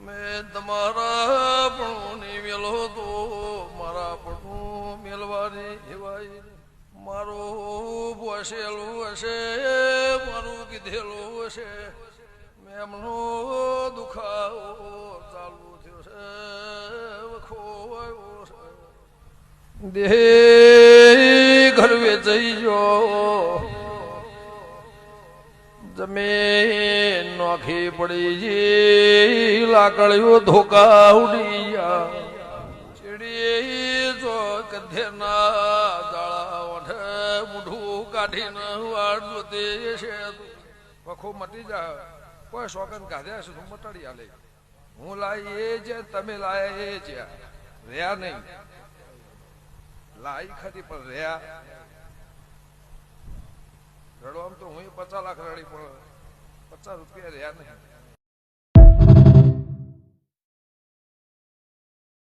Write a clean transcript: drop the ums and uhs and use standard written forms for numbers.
મેં તમારા પણ મેલો તો મારા પણ મેલવાની હેવાય મારું પોસેલું હશે મારું કીધેલું હશે મેમનો દુખાવો ચાલુ થયો છે ખોવાયો છે દેહ ઘર વેચાઈ ગયો જમીન નોખી પડી જી લાકડીઓ ધોકા ઉડી ગયા ચીડી જો કધેના જાળા ઓઠે મૂઢું કાઢીને વાળ જોતી છે વખો મટી જાય કોઈ શોકન કાઢ્યા છે તું મટાડી આલે હું લાઈ એ છે તમે લાયા એ છે રહ્યા નહીં લાઈ ખરી પણ રહ્યા રડવા તો હું 50 લાખ રડી પણ 50 રૂપિયા રહ્યા નહીં